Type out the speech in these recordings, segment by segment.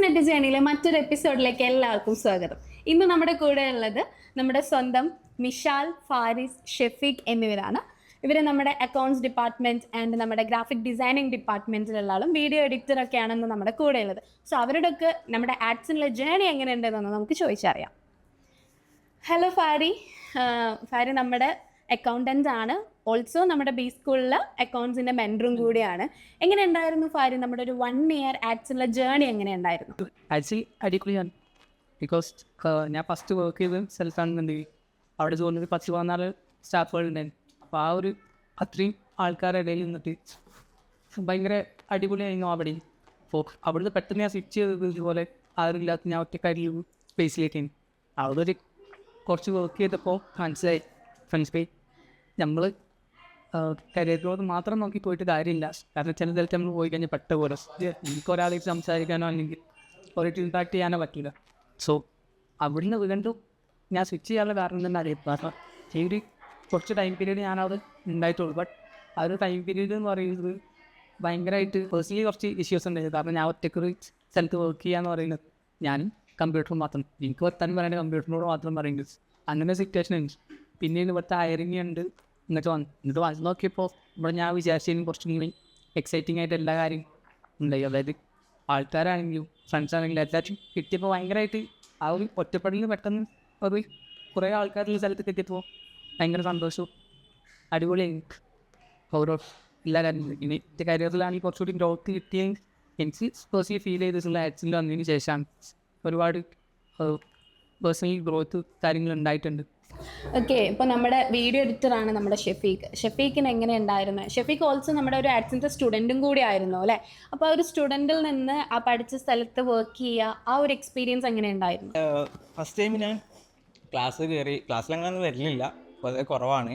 Internet ജേണിയിലെ മറ്റൊരു എപ്പിസോഡിലേക്ക് എല്ലാവർക്കും സ്വാഗതം. ഇന്ന് നമ്മുടെ കൂടെ ഉള്ളത് നമ്മുടെ സ്വന്തം മിഷാൽ, ഫാരിസ്, ഷെഫീഖ് എന്നിവരാണ്. ഇവർ നമ്മുടെ അക്കൗണ്ട്സ് ഡിപ്പാർട്ട്മെന്റ് ആൻഡ് നമ്മുടെ ഗ്രാഫിക് ഡിസൈനിങ് ഡിപ്പാർട്ട്മെന്റിലുള്ള ആളും വീഡിയോ എഡിറ്റർ ഒക്കെ ആണെന്ന് നമ്മുടെ കൂടെ ഉള്ളത്. സോ അവരുടെയൊക്കെ നമ്മുടെ ആഡ്സിനുള്ള ജേണി എങ്ങനെയുണ്ടെന്ന് നമുക്ക് ചോദിച്ചറിയാം. ഹലോ ഫാരി. ഫാരി നമ്മുടെ അക്കൗണ്ടന്റ് ആണ്, ഓൾസോ നമ്മുടെ ബി സ്കൂളിലെ അക്കൗണ്ട്സിന്റെ മെന്ററും കൂടിയാണ്. എങ്ങനെ ഉണ്ടായിരുന്നു ഫാരി നമ്മുടെ ഒരു 1 ഇയർ ആഡ്സിനുള്ള ജേണി എങ്ങനെ ഉണ്ടായിരുന്നു? ആക്ച്വലി അടിപൊളിയാണ്. ബിക്കോസ് ഞാൻ ഫസ്റ്റ് വർക്ക് ചെയ്ത് സ്ഥലത്താണെന്നുണ്ടെങ്കിൽ അവിടെ ജോലിയിൽ 10-14 സ്റ്റാഫുകളുണ്ടായിരുന്നു. അപ്പോൾ ആ ഒരു അത്രയും ആൾക്കാരുടെ ഇടയിൽ നിന്നിട്ട് ഭയങ്കര അടിപൊളിയായിരുന്നു അവിടെ. അപ്പോൾ അവിടുന്ന് പെട്ടെന്ന് ഞാൻ സ്വിച്ച് ചെയ്തത് ഇതുപോലെ ആരുമില്ലാത്ത ഞാൻ ഒറ്റക്കാരിലും സ്പേസിലേക്കാണ്. അവിടെ ഒരു കുറച്ച് വർക്ക് ചെയ്തപ്പോൾ മനസ്സിലായി ഫ്രണ്ട്സ് നമ്മൾ കരിയറിലോട്ട് മാത്രം നോക്കി പോയിട്ട് കാര്യമില്ല. കാരണം ചില സ്ഥലത്ത് നമ്മൾ പോയി കഴിഞ്ഞാൽ പെട്ട പോലെ എനിക്ക് ഒരാളേക്ക് സംസാരിക്കാനോ അല്ലെങ്കിൽ ഒരായിട്ട് ഇമ്പാക്ട് ചെയ്യാനോ പറ്റില്ല. സോ അവിടുന്ന് വീണ്ടും ഞാൻ സ്വിച്ച് ചെയ്യാനുള്ള കാരണം തന്നെ അറിയാം. കാരണം ഈ ഒരു കുറച്ച് ടൈം പീരീഡ് ഞാനവിടെ ഉണ്ടായിട്ടുള്ളൂ. ബട്ട് ആ ഒരു ടൈം പീരീഡ് എന്ന് പറയുന്നത് ഭയങ്കരമായിട്ട് പേഴ്സണലി കുറച്ച് ഇഷ്യൂസ് ഉണ്ടായിരുന്നു. കാരണം ഞാൻ ഒറ്റക്കൊരു സ്ഥലത്ത് വർക്ക് ചെയ്യാന്ന് പറയുന്നത് ഞാനും കമ്പ്യൂട്ടറും മാത്രം, എനിക്ക് വർത്താൻ പറയുന്നത് കമ്പ്യൂട്ടറിനോട് മാത്രം പറയുന്നത് അങ്ങനെ സിറ്റുവേഷൻ ഉണ്ട്. പിന്നീട് ഇവിടുത്തെ ഹയറിങ് ഉണ്ട്. എന്നിട്ട് വന്ന് നോക്കിയപ്പോൾ ഇവിടെ ഞാൻ വിചാരിച്ചതിനും കുറച്ചും കൂടി എക്സൈറ്റിംഗ് ആയിട്ട് എല്ലാ കാര്യം ഉണ്ടായി. അതായത് ആൾക്കാരാണെങ്കിലും ഫ്രണ്ട്സ് ആണെങ്കിലും എല്ലാവരും കിട്ടിയപ്പോൾ ഭയങ്കരമായിട്ട് ആ ഒരു ഒറ്റപ്പെടലിന് പെട്ടെന്ന് ഒരു കുറേ ആൾക്കാരുള്ള സ്ഥലത്ത് എത്തിയപ്പോൾ ഭയങ്കര സന്തോഷവും അടിപൊളിയായി ഓരോ എല്ലാ കാര്യങ്ങളും. ഇനി എൻ്റെ കരിയറിലാണെങ്കിൽ കുറച്ചുകൂടി ഗ്രോത്ത് കിട്ടിയെങ്കിൽ എനിക്ക് പേഴ്സണലി ഫീൽ ചെയ്തിട്ടുള്ള ആക്സിഡൻ്റ് വന്നതിന് ശേഷം ഒരുപാട് പേഴ്സണലി ഗ്രോത്ത് കാര്യങ്ങൾ ഉണ്ടായിട്ടുണ്ട്. ഓക്കെ, ഇപ്പോൾ നമ്മുടെ വീഡിയോ എഡിറ്ററാണ് നമ്മുടെ ഷെഫീഖ്. ഷെഫീഖിന് എങ്ങനെ ഉണ്ടായിരുന്നു? ഷെഫീഖ് ഓൾസോ നമ്മുടെ ഒരു ആഡ്സിൻ്റെ സ്റ്റുഡൻറ്റും കൂടി ആയിരുന്നു അല്ലേ? അപ്പോൾ ആ ഒരു സ്റ്റുഡൻറ്റിൽ നിന്ന് ആ പഠിച്ച സ്ഥലത്ത് വർക്ക് ചെയ്യുക, ആ ഒരു എക്സ്പീരിയൻസ് എങ്ങനെ ഉണ്ടായിരുന്നു? ഫസ്റ്റ് ടൈം ഞാൻ ക്ലാസ് കയറി, ക്ലാസ്സിലങ്ങനെ വരലില്ല, വളരെ കുറവാണ്.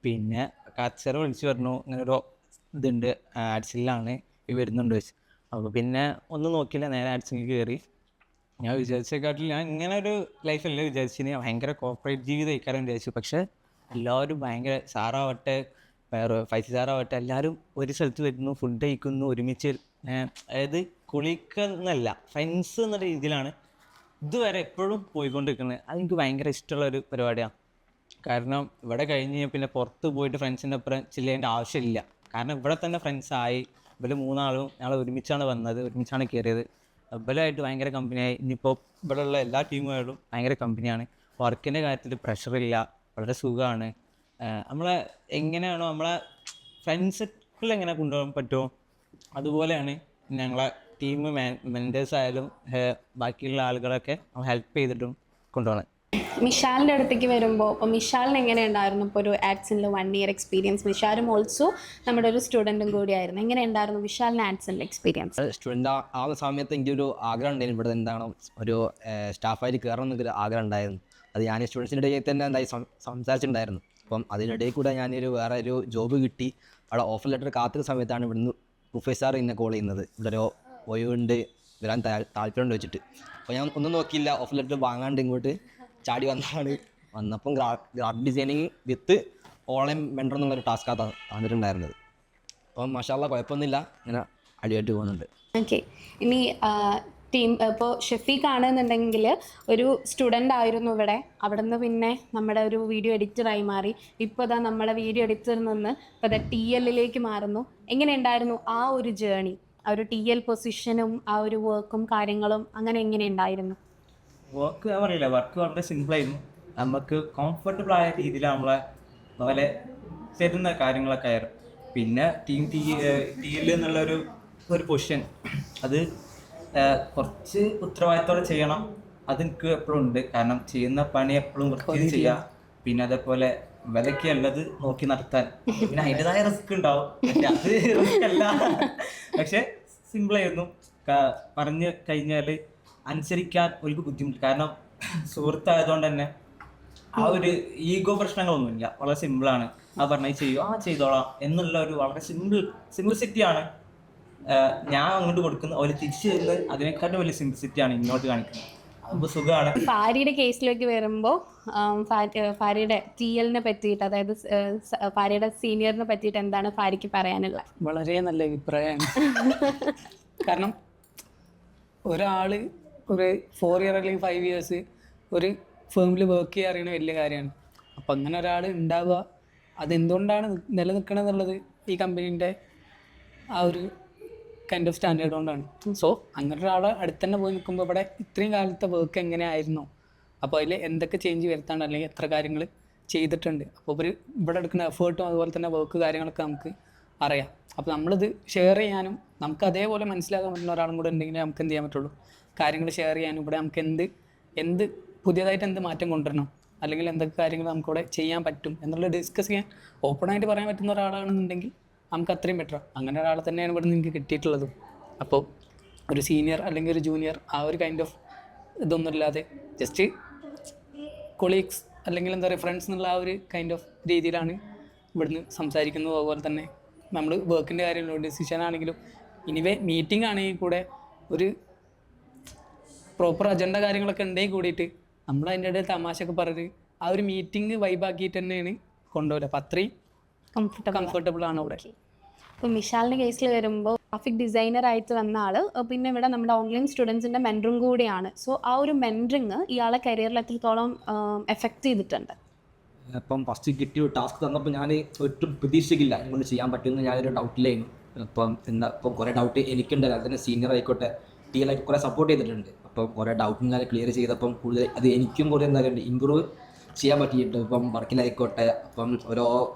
പിന്നെ കച്ചറ വിളിച്ച് പറഞ്ഞു ഇങ്ങനെ ഒരു ഇതുണ്ട് ആഡ്സിലാണ് വരുന്നുണ്ട് വെച്ച്. അപ്പോൾ പിന്നെ ഒന്നും നോക്കിയില്ല, നേരെ ആഡ്സിൽ കയറി. ഞാൻ വിചാരിച്ചേക്കാട്ടിൽ ഞാൻ ഇങ്ങനെ ഒരു ലൈഫല്ലേ വിചാരിച്ചിന്, ഭയങ്കര കോർപ്പറേറ്റ് ജീവിതം ഇക്കാരം വിചാരിച്ചു. പക്ഷേ എല്ലാവരും ഭയങ്കര സാറാവട്ടെ, വേറെ ഫൈസി സാറാവട്ടെ, എല്ലാവരും ഒരു സ്ഥലത്ത് വരുന്നു, ഫുഡ് കഴിക്കുന്നു, ഒരുമിച്ച്. അതായത് കുളിക്കുന്നല്ല, ഫ്രണ്ട്സ് എന്നുള്ള രീതിയിലാണ് ഇതുവരെ എപ്പോഴും പോയിക്കൊണ്ടിരിക്കുന്നത്. അതെനിക്ക് ഭയങ്കര ഇഷ്ടമുള്ളൊരു പരിപാടിയാണ്. കാരണം ഇവിടെ കഴിഞ്ഞ് പിന്നെ പുറത്ത് പോയിട്ട് ഫ്രണ്ട്സിൻ്റെ ഒപ്പം ചില്ലേണ്ട ആവശ്യമില്ല. കാരണം ഇവിടെ തന്നെ ഫ്രണ്ട്സായി. ഇവർ 3 ആളും ഞങ്ങൾ ഒരുമിച്ചാണ് വന്നത്, ഒരുമിച്ചാണ് കയറിയത്. ഇവരുമായിട്ട് ഭയങ്കര കമ്പനിയായി. ഇനിയിപ്പോൾ ഇവിടെയുള്ള എല്ലാ ടീമുകളും ഭയങ്കര കമ്പനിയാണ്. വർക്കിൻ്റെ കാര്യത്തിൽ പ്രഷറില്ല, വളരെ സുഖമാണ്. നമ്മളെ എങ്ങനെയാണോ നമ്മളെ ഫ്രണ്ട്സുകൾ എങ്ങനെ കൊണ്ടുപോകാൻ പറ്റുമോ അതുപോലെയാണ് ഞങ്ങളെ ടീം മെൻറ്റേഴ്സ് ആയാലും ബാക്കിയുള്ള ആളുകളൊക്കെ ഹെൽപ്പ് ചെയ്തിട്ടും കൊണ്ടുപോകണം. മിഷാലിൻ്റെ അടുത്തേക്ക് വരുമ്പോൾ ഇപ്പോൾ മിഷാലിന് എങ്ങനെ ഉണ്ടായിരുന്നു ഇപ്പോൾ ഒരു ആഡ്സിൻ്റെ 1 ഇയർ എക്സ്പീരിയൻസ്? മിഷാലും ഓൾസോ നമ്മുടെ ഒരു സ്റ്റുഡൻറ്റും കൂടിയായിരുന്നു. എങ്ങനെ ഉണ്ടായിരുന്നു വിശാലിന് ആഡ്സിൻ്റെ എക്സ്പീരിയൻസ്? സ്റ്റുഡൻ്റ് ആ സമയത്ത് എനിക്കൊരു ആഗ്രഹം ഉണ്ടായിരുന്നു, ഇവിടെ എന്താണ് ഒരു സ്റ്റാഫായിട്ട് കയറണം എന്നൊരു ആഗ്രഹം ഉണ്ടായിരുന്നു. അത് ഞാൻ സ്റ്റുഡൻസിൻ്റെ ഇടയിൽ തന്നെ എന്തായി സംസാരിച്ചിട്ടുണ്ടായിരുന്നു. അപ്പം അതിനിടയിൽ കൂടെ ഞാനൊരു വേറെ ഒരു ജോബ് കിട്ടി. അവിടെ ഓഫർ ലെറ്റർ കാത്തിരുന്ന സമയത്താണ് ഇവിടുന്ന് പ്രൊഫസർ സാർ എന്നെ കോൾ ചെയ്യുന്നത്, ഇവിടെ ഒരു ഒഴിവുണ്ട്, വരാൻ താല്പര്യമുണ്ട് വെച്ചിട്ട്. അപ്പോൾ ഞാൻ ഒന്നും നോക്കിയില്ല, ഓഫർ ലെറ്റർ വാങ്ങാണ്ട് ഇങ്ങോട്ട് ചാടി വന്നപ്പം ഗ്രാഫിക് ഡിസൈനിങ് വിത്ത് ഓൺലൈൻ മെൻറ്റർ എന്നുള്ളൊരു ടാസ്ക്കാണ് തന്നിട്ടുണ്ടായിരുന്നത്. അപ്പം മാഷാഅല്ലാഹ് കുഴപ്പമൊന്നുമില്ല, ഇങ്ങനെ അടിയായിട്ട് പോകുന്നുണ്ട്. ഓക്കെ, ഇനി ടീം ഇപ്പോൾ ഷെഫീഖ് ആണെന്നുണ്ടെങ്കിൽ ഒരു സ്റ്റുഡൻ്റ് ആയിരുന്നു ഇവിടെ, അവിടെ നിന്ന് പിന്നെ നമ്മുടെ ഒരു വീഡിയോ എഡിറ്ററായി മാറി. ഇപ്പോൾ ഇതാ നമ്മുടെ വീഡിയോ എഡിറ്ററിൽ നിന്ന് ഇപ്പോൾ ഇതാ TLലേക്ക് മാറുന്നു. എങ്ങനെ ഉണ്ടായിരുന്നു ആ ഒരു ജേണി? ആ ഒരു TL പൊസിഷനും ആ ഒരു വർക്കും കാര്യങ്ങളും അങ്ങനെ എങ്ങനെ ഉണ്ടായിരുന്നു? വർക്ക് ഞാൻ പറയില്ല, വർക്ക് വളരെ സിമ്പിളായിരുന്നു. നമുക്ക് കംഫർട്ടബിൾ ആയ രീതിയിൽ നമ്മളെ പോലെ തരുന്ന കാര്യങ്ങളൊക്കെ ആയിരുന്നു. പിന്നെ TL എന്നുള്ളൊരു പൊസിഷൻ, അത് കുറച്ച് ഉത്തരവാദിത്തോടെ ചെയ്യണം. അതെനിക്ക് എപ്പോഴും ഉണ്ട്. കാരണം ചെയ്യുന്ന പണി എപ്പോഴും വൃത്തിയിൽ ചെയ്യാം. പിന്നെ അതേപോലെ വിലയ്ക്ക് ഉള്ളത് നോക്കി നടത്താൻ പിന്നെ അതിൻ്റെതായ റിസ്ക് ഉണ്ടാവും. അത് റിസ്ക് അല്ല, പക്ഷെ സിമ്പിളായിരുന്നു. പറഞ്ഞു കഴിഞ്ഞാൽ അനുസരിക്കാൻ ഒരു ബുദ്ധിമുട്ട്. കാരണം സുഹൃത്തായതുകൊണ്ട് തന്നെ ആ ഒരു ഈഗോ പ്രശ്നങ്ങളൊന്നുമില്ല, വളരെ സിമ്പിളാണ്. ആ പറഞ്ഞത് ചെയ്തോളാം എന്നുള്ള ഒരു വളരെ സിംപ്ലിസിറ്റിയാണ് ഞാൻ അങ്ങോട്ട് കൊടുക്കുന്നത്. അവർ തിരിച്ചു തരുന്നത് അതിനെക്കാട്ടും വലിയ സിംപ്ലിസിറ്റിയാണ് ഇങ്ങോട്ട് കാണിക്കുന്നത്. അപ്പോൾ സുഖമാണ്. ഫാരിയുടെ കേസിലേക്ക് വരുമ്പോൾ ഫാരിയുടെ TLനെ പറ്റിയിട്ട്, അതായത് ഫാരിയുടെ സീനിയറിനെ പറ്റിയിട്ട് എന്താണ് ഫാരിക്ക് പറയാനുള്ളത്? വളരെ നല്ല അഭിപ്രായമാണ്. കാരണം ഒരാൾ ഒരു 4 ഇയർ അല്ലെങ്കിൽ 5 ഇയേഴ്സ് ഒരു ഫേമിൽ വർക്ക് ചെയ്യാൻ അറിയണ വലിയ കാര്യമാണ്. അപ്പം അങ്ങനെ ഒരാൾ ഉണ്ടാവുക അതെന്തുകൊണ്ടാണ് നിലനിൽക്കണം എന്നുള്ളത് ഈ കമ്പനീൻ്റെ ആ ഒരു കൈൻഡ് ഓഫ് സ്റ്റാൻഡേർഡ് കൊണ്ടാണ്. സോ അങ്ങനെ ഒരാളെ അടുത്ത് തന്നെ പോയി നിൽക്കുമ്പോൾ ഇവിടെ ഇത്രയും കാലത്തെ വർക്ക് എങ്ങനെയായിരുന്നോ, അപ്പോൾ അതിൽ എന്തൊക്കെ ചേഞ്ച് വരുത്താണ്ട് അല്ലെങ്കിൽ എത്ര കാര്യങ്ങൾ ചെയ്തിട്ടുണ്ട്, അപ്പോൾ ഇവർ ഇവിടെ എടുക്കുന്ന എഫേർട്ടും അതുപോലെ തന്നെ വർക്ക് കാര്യങ്ങളൊക്കെ നമുക്ക് അറിയാം. അപ്പോൾ നമ്മളിത് ഷെയർ ചെയ്യാനും നമുക്ക് അതേപോലെ മനസ്സിലാക്കാൻ പറ്റുന്ന ഒരാളും കൂടെ ഉണ്ടെങ്കിൽ നമുക്ക് എന്ത് ചെയ്യാൻ പറ്റുള്ളൂ, കാര്യങ്ങൾ ഷെയർ ചെയ്യാനും ഇവിടെ നമുക്ക് എന്ത് പുതിയതായിട്ട് എന്ത് മാറ്റം കൊണ്ടുവരണം അല്ലെങ്കിൽ എന്തൊക്കെ കാര്യങ്ങൾ നമുക്കിവിടെ ചെയ്യാൻ പറ്റും എന്നുള്ളത് ഡിസ്കസ് ചെയ്യാൻ ഓപ്പണായിട്ട് പറയാൻ പറ്റുന്ന ഒരാളാണെന്നുണ്ടെങ്കിൽ നമുക്ക് അത്രയും ബെറ്റർ. അങ്ങനെ ഒരാളെ തന്നെയാണ് ഇവിടെ നിങ്ങൾക്ക് കിട്ടിയിട്ടുള്ളതും. അപ്പോൾ ഒരു സീനിയർ അല്ലെങ്കിൽ ഒരു ജൂനിയർ ആ ഒരു കൈൻഡ് ഓഫ് ഇതൊന്നുമില്ലാതെ ജസ്റ്റ് കൊളീഗ്സ് അല്ലെങ്കിൽ എന്താ പറയുക ഫ്രണ്ട്സ് എന്നുള്ള ആ ഒരു കൈൻഡ് ഓഫ് രീതിയിലാണ് ഇവിടുന്ന് സംസാരിക്കുന്നത്. അതുപോലെ തന്നെ നമ്മൾ വർക്കിൻ്റെ കാര്യങ്ങളും ഡിസിഷൻ ആണെങ്കിലും ഇനിവേ മീറ്റിംഗ് ആണെങ്കിൽ കൂടെ ഒരു പ്രോപ്പർ അജണ്ട കാര്യങ്ങളൊക്കെ ഉണ്ടെങ്കിൽ കൂടിയിട്ട് നമ്മൾ അതിൻ്റെ ഇടയിൽ തമാശയൊക്കെ പറഞ്ഞ് ആ ഒരു മീറ്റിംഗ് വൈബാക്കിയിട്ട് തന്നെയാണ് കൊണ്ടുപോകുക. അപ്പോൾ അത്രയും കംഫർട്ടബിൾ ആണ് ഇവിടെ. ഇപ്പോൾ മിഷാലിൻ്റെ കേസിൽ വരുമ്പോൾ ഗ്രാഫിക് ഡിസൈനർ ആയിട്ട് വന്ന ആൾ പിന്നെ ഇവിടെ നമ്മുടെ ഓൺലൈൻ സ്റ്റുഡൻസിൻ്റെ മെൻറ്ററും കൂടിയാണ്. സോ ആ ഒരു മെൻറ്ററിങ് ഇയാളെ കരിയറിൽ എത്രത്തോളം എഫക്റ്റ് ചെയ്തിട്ടുണ്ട്? അപ്പം ഫസ്റ്റ് കിട്ടിയ ടാസ്ക് തന്നപ്പോൾ ഞാൻ ഒട്ടും പ്രതീക്ഷിക്കില്ല ഇങ്ങോട്ട് ചെയ്യാൻ പറ്റുമെന്ന് ഞാനൊരു ഡൗട്ടിലായിരുന്നു. ഇപ്പം കുറേ ഡൗട്ട് എനിക്കുണ്ട്. അതിന് സീനിയർ ആയിക്കോട്ടെ ടീലായിട്ട് കുറേ സപ്പോർട്ട് ചെയ്തിട്ടുണ്ട്. അപ്പം കുറേ ഡൗട്ടും ഞാൻ ക്ലിയർ ചെയ്തപ്പം കൂടുതൽ അത് എനിക്കും കുറേ എന്താ പറയുക ഇമ്പ്രൂവ് ചെയ്യാൻ പറ്റിയിട്ടുണ്ട്. ഇപ്പം വർക്കിലായിക്കോട്ടെ അപ്പം ഓരോ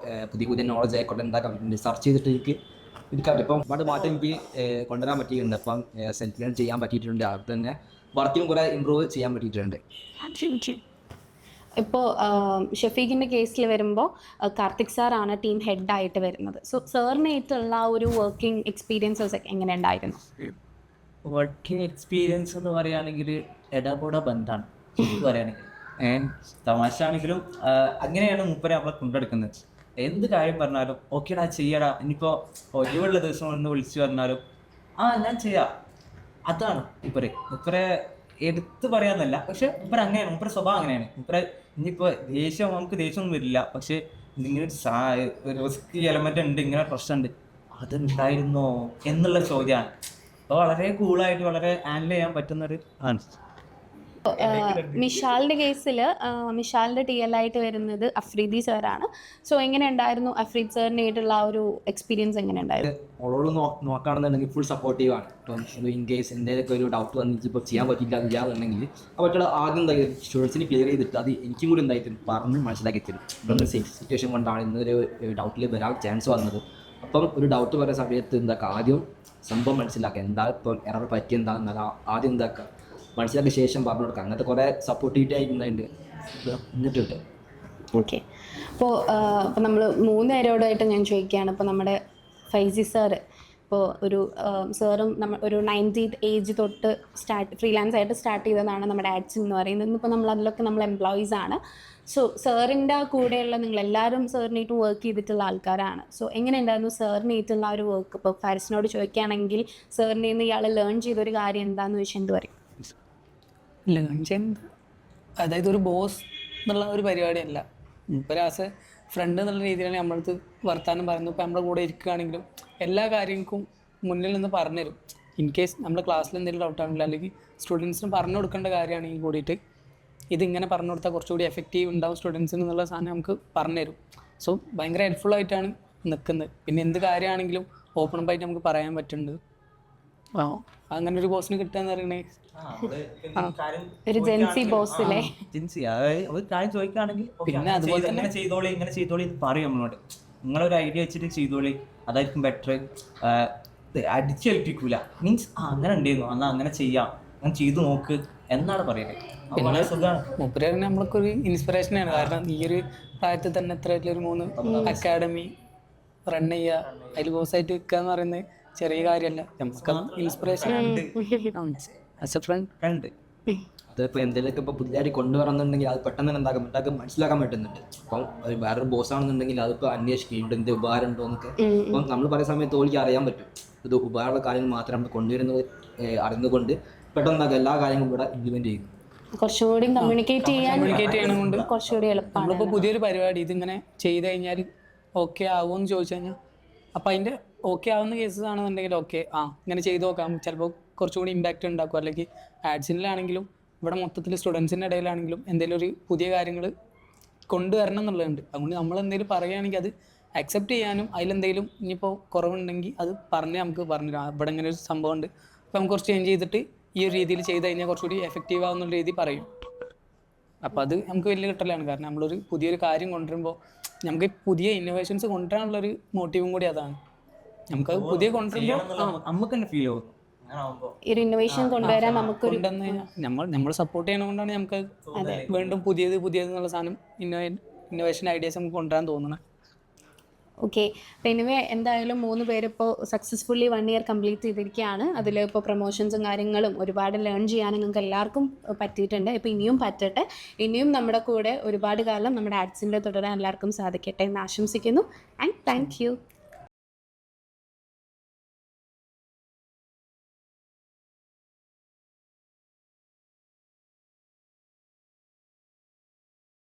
പുതിയ നോളജ് ആയിക്കോട്ടെ എന്താക്കാൻ പറ്റുന്നുണ്ട് സെർച്ച് ചെയ്തിട്ട് എനിക്കറിയാം. ഇപ്പം ഒരുപാട് മാറ്റം എനിക്ക് കൊണ്ടുവരാൻ പറ്റിയിട്ടുണ്ട്. അപ്പം സെൽഫ് ലേൺ ചെയ്യാൻ പറ്റിയിട്ടുണ്ട്. അത് തന്നെ വർക്കിനും കുറേ ഇമ്പ്രൂവ് ചെയ്യാൻ പറ്റിയിട്ടുണ്ട്. ഇപ്പോൾ ഷഫീഖിൻ്റെ കേസിൽ വരുമ്പോൾ കാർത്തിക് സാറാണ് ടീം ഹെഡായിട്ട് വരുന്നത്. സോ സാറിനായിട്ടുള്ള ആ ഒരു വർക്കിംഗ് എക്സ്പീരിയൻസസ് എങ്ങനെ ഉണ്ടായിരുന്നു? വർക്കിംഗ് എക്സ്പീരിയൻസ് എന്ന് പറയുകയാണെങ്കിൽ ഇടപെട ബന്ധമാണ് പറയുകയാണെങ്കിൽ. തമാശ ആണെങ്കിലും അങ്ങനെയാണ് മൂപ്പരെ നമ്മളെ കൊണ്ടെടുക്കുന്നത്. എന്ത് കാര്യം പറഞ്ഞാലും ഓക്കേടാ ചെയ്യടാ, ഇനിയിപ്പോൾ ഒഴിവുള്ള ദിവസം ഒന്ന് വിളിച്ചു പറഞ്ഞാലും ഞാൻ ചെയ്യാം. അതാണ് മൂപ്പരെ എടുത്ത് പറയാന്നല്ല, പക്ഷെ മൂപ്പര് അങ്ങനെയാണ്, മൂപ്പരെ സ്വഭാവം അങ്ങനെയാണ്. മൂപ്പരെ ഇനിയിപ്പോൾ നമുക്ക് ദേഷ്യമൊന്നും വരില്ല, പക്ഷെ ഇങ്ങനെ ഒരു റിസ്ക് എലമെന്റ് ഉണ്ട്, ഇങ്ങനെ പ്രശ്നമുണ്ട്, അതുണ്ടായിരുന്നോ എന്നുള്ള ചോദ്യമാണ്. അപ്പോൾ വളരെ കൂളായിട്ട് വളരെ ഹാൻഡിൽ ചെയ്യാൻ പറ്റുന്നൊരു ആണ്. മിഷാലിൻ്റെ കേസിൽ മിഷാലിൻ്റെ TL ആയിട്ട് വരുന്നത് അഫ്രീദി സാറാണ്. സോ എങ്ങനെ ഉണ്ടായിരുന്നു അഫ്രീദ് സാറിനായിട്ടുള്ള ആ ഒരു എക്സ്പീരിയൻസ് എങ്ങനെ ഉണ്ടായിരുന്നു? ഓളോട് നോക്കുകയാണെന്നുണ്ടെങ്കിൽ ഫുൾ സപ്പോർട്ടീവാണ്. ഇപ്പം ഇൻ കേസ് എന്തെങ്കിലുമൊക്കെ ഒരു ഡൗട്ട് വന്നിട്ട് ഇപ്പോൾ ചെയ്യാൻ പറ്റില്ല എന്നില്ലാന്നുണ്ടെങ്കിൽ അവരുടെ ആദ്യം എന്താ സ്റ്റുഡൻസിന് ക്ലിയർ ചെയ്തിട്ട് അത് എനിക്കും കൂടി എന്തായിട്ടും പറഞ്ഞ് മനസ്സിലാക്കി തരും. ഇപ്പം സിറ്റുവേഷൻ കൊണ്ടാണ് ഇന്നൊരു ഡൗട്ടിൽ വരാൻ ചാൻസ് വന്നത്. അപ്പം ഒരു ഡൗട്ട് പറയുന്ന സമയത്ത് ആദ്യം സംഭവം മനസ്സിലാക്കുക, എന്താ ഇപ്പം എറർ പറ്റിയെന്താണെന്നല്ല ആദ്യം മനസ്സിലാക്കിയ ശേഷം പറഞ്ഞു കൊടുക്കുക. അങ്ങനത്തെ കുറേ സപ്പോർട്ടീവായിട്ട് എന്നിട്ടുണ്ട്. ഓക്കെ. അപ്പോൾ നമ്മൾ 3 പേരോടായിട്ട് ഞാൻ ചോദിക്കുകയാണ്. ഇപ്പോൾ നമ്മുടെ ഫൈസി സാറ് ഇപ്പോൾ ഒരു സാറും ഒരു 90th ഏജ് തൊട്ട് ഫ്രീലാൻസ് ആയിട്ട് സ്റ്റാർട്ട് ചെയ്തതാണ് നമ്മുടെ ആഡ്സ് എന്ന് പറയുന്നത്. ഇന്നിപ്പോൾ അതിലൊക്കെ നമ്മൾ എംപ്ലോയീസ് ആണ്. സോ സാറിൻ്റെ കൂടെയുള്ള നിങ്ങളെല്ലാവരും സാറിനായിട്ട് വർക്ക് ചെയ്തിട്ടുള്ള ആൾക്കാരാണ്. സോ എങ്ങനെ ഉണ്ടായിരുന്നു സാറിനായിട്ടുള്ള ആ ഒരു വർക്ക്? ഇപ്പോൾ ഫാരിസിനോട് ചോദിക്കുകയാണെങ്കിൽ സാറിൻ്റെ നിന്ന് ഇയാൾ ലേൺ ചെയ്തൊരു കാര്യം എന്താണെന്ന് ചോദിച്ചാൽ എന്ത് പറയും? ലേൺ ചെയ്യുന്നത് അതായത് ഒരു ബോസ് എന്നുള്ള ഒരു പരിപാടിയല്ല. ഇപ്പോൾ ആസ് എ ഫ്രണ്ട് എന്നുള്ള രീതിയിലാണ് നമ്മളടുത്ത് വർത്താനം പറയുന്നത്. ഇപ്പോൾ നമ്മുടെ കൂടെ ഇരിക്കുകയാണെങ്കിലും എല്ലാ കാര്യങ്ങൾക്കും മുന്നിൽ നിന്ന് പറഞ്ഞുതരും. ഇൻ കേസ് നമ്മുടെ ക്ലാസ്സിൽ എന്തെങ്കിലും ഡൗട്ടാണെങ്കിലും അല്ലെങ്കിൽ സ്റ്റുഡൻസിന് പറഞ്ഞു കൊടുക്കേണ്ട കാര്യമാണെങ്കിൽ കൂടിയിട്ട് ഇതിങ്ങനെ പറഞ്ഞു കൊടുത്താൽ കുറച്ചുകൂടി എഫക്റ്റീവ് ഉണ്ടാവും സ്റ്റുഡൻസിന് എന്നുള്ള സാധനം നമുക്ക് പറഞ്ഞുതരും. സോ ഭയങ്കര ഹെൽപ്ഫുള്ളായിട്ടാണ് നിൽക്കുന്നത്. പിന്നെ എന്ത് കാര്യമാണെങ്കിലും ഓപ്പൺ അപ്പായിട്ട് നമുക്ക് പറയാൻ പറ്റുന്നുണ്ട്. അങ്ങനെ ഒരു ബോസിന് കിട്ടുകയെന്ന് പറയണേ ഒരു ജെൻസി ബോസിലെ കാര്യം ചോദിക്കുകയാണെങ്കിൽ പിന്നെ അതുപോലെ തന്നെ ഇങ്ങനെ ചെയ്തോളി പറയും നമ്മളോട്. നിങ്ങളൊരു ഐഡിയ വെച്ചിട്ട് ചെയ്തോളി, അതായിരിക്കും ബെറ്റർ. അടിച്ചേൽപ്പിക്കൂല, മീൻസ് അങ്ങനെ ഉണ്ടായിരുന്നു എന്നാൽ അങ്ങനെ ചെയ്യാം, അങ്ങനെ ചെയ്തു നോക്ക് എന്നാണ് പറയുന്നത്. പിന്നെ മൂപ്പര് തന്നെ നമ്മൾക്കൊരു ഇൻസ്പിറേഷനാണ്. കാരണം ഈ ഒരു പ്രായത്തിൽ തന്നെ എത്ര ഒരു 3 അക്കാഡമി റൺ ചെയ്യുക, അതിൽ ബോസായിട്ട് നിൽക്കുക എന്ന് പറയുന്നത് ചെറിയ കാര്യമല്ല. നമുക്ക് ഇൻസ്പിറേഷൻ ആസ് എ ഫ്രണ്ട്. അതിപ്പോൾ എന്തെങ്കിലുമൊക്കെ ഇപ്പോൾ പുതിയതായിട്ട് കൊണ്ടുവരുന്നുണ്ടെങ്കിൽ അത് പെട്ടെന്ന് തന്നെ എന്താക്കാൻ മനസ്സിലാക്കാൻ പറ്റുന്നുണ്ട്. അപ്പം വേറൊരു ബോസ് ആണെന്നുണ്ടെങ്കിൽ അതിപ്പോൾ അന്വേഷിക്കുന്നുണ്ട് എന്ത് ഉപകാരം ഉണ്ടോ എന്നൊക്കെ. അപ്പം നമ്മൾ പറയുന്ന സമയത്ത് ഓൾക്ക് അറിയാൻ പറ്റും. ഇത് ഉപകാരമുള്ള കാര്യങ്ങൾ മാത്രം നമ്മൾ കൊണ്ടുവരുന്നത് അറിഞ്ഞുകൊണ്ട് പെട്ടെന്ന് എല്ലാ കാര്യങ്ങളും ഇവിടെ ഇംപ്ലിമെന്റ് ചെയ്യും. കുറച്ചുകൂടി കമ്മ്യൂണിക്കേറ്റ് ചെയ്യണതുകൊണ്ട് കുറച്ചുകൂടി എളുപ്പമാണ്. നമ്മളിപ്പോൾ പുതിയൊരു പരിപാടി ഇതിങ്ങനെ ചെയ്ത് കഴിഞ്ഞാൽ ഓക്കെ ആവുമെന്ന് ചോദിച്ചു കഴിഞ്ഞാൽ അപ്പോൾ അതിൻ്റെ ഓക്കെ ആവുന്ന കേസസ് ആണെന്നുണ്ടെങ്കിൽ ഓക്കെ ഇങ്ങനെ ചെയ്ത് നോക്കാം, ചിലപ്പോൾ കുറച്ചുകൂടി ഇമ്പാക്റ്റ് ഉണ്ടാക്കും. അല്ലെങ്കിൽ ആഡ്സിലാണെങ്കിലും ഇവിടെ മൊത്തത്തിൽ സ്റ്റുഡൻസിൻ്റെ ഇടയിലാണെങ്കിലും എന്തെങ്കിലും ഒരു പുതിയ കാര്യങ്ങൾ കൊണ്ടുവരണം എന്നുള്ളതുണ്ട്. അതുകൊണ്ട് നമ്മൾ എന്തെങ്കിലും പറയുകയാണെങ്കിൽ അത് അക്സെപ്റ്റ് ചെയ്യാനും അതിലെന്തെങ്കിലും ഇനിയിപ്പോൾ കുറവുണ്ടെങ്കിൽ അത് നമുക്ക് പറഞ്ഞു ഇവിടെ ഇങ്ങനെ ഒരു സംഭവം ഉണ്ട്, അപ്പോൾ നമുക്ക് കുറച്ച് ചേഞ്ച് ചെയ്തിട്ട് ഈ ഒരു രീതിയിൽ ചെയ്ത് കഴിഞ്ഞാൽ കുറച്ചുകൂടി എഫക്റ്റീവ് ആവുന്ന രീതി പറയും. അപ്പോൾ അത് നമുക്ക് വലിയ കിട്ടലാണ്. കാരണം നമ്മളൊരു പുതിയൊരു കാര്യം കൊണ്ടുവരുമ്പോൾ നമുക്ക് പുതിയ ഇന്നോവേഷൻസ് കൊണ്ടുവരാനുള്ളൊരു മോട്ടീവും കൂടി അതാണ്. നമുക്കത് പുതിയ കൊണ്ടുവരുമ്പോൾ നമുക്ക് തന്നെ ഫീൽ ആവും ഈ ഒരു ഇന്നോവേഷൻ കൊണ്ടുവരാൻ നമുക്കൊരു കൊണ്ടുവന്ന് കഴിഞ്ഞാൽ നമ്മൾ സപ്പോർട്ട് ചെയ്യണതുകൊണ്ടാണ് നമുക്ക് വീണ്ടും പുതിയത് എന്നുള്ള സാധനം ഇന്നോവേഷൻ ഐഡിയാസ് നമുക്ക് കൊണ്ടുവരാൻ തോന്നുന്നത്. ഓക്കെ. അപ്പോൾ എനിവേ എന്തായാലും 3 പേരിപ്പോൾ സക്സസ്ഫുള്ളി 1 ഇയർ കംപ്ലീറ്റ് ചെയ്തിരിക്കുകയാണ്. അതിൽ ഇപ്പോൾ പ്രൊമോഷൻസും കാര്യങ്ങളും ഒരുപാട് ലേൺ ചെയ്യാനും നിങ്ങൾക്ക് എല്ലാവർക്കും പറ്റിയിട്ടുണ്ട്. ഇപ്പോൾ ഇനിയും പറ്റട്ടെ, ഇനിയും നമ്മുടെ കൂടെ ഒരുപാട് കാലം നമ്മുടെ ആഡ്സിൻ്റെ തുടരാൻ എല്ലാവർക്കും സാധിക്കട്ടെ എന്ന് ആശംസിക്കുന്നു. And thank you.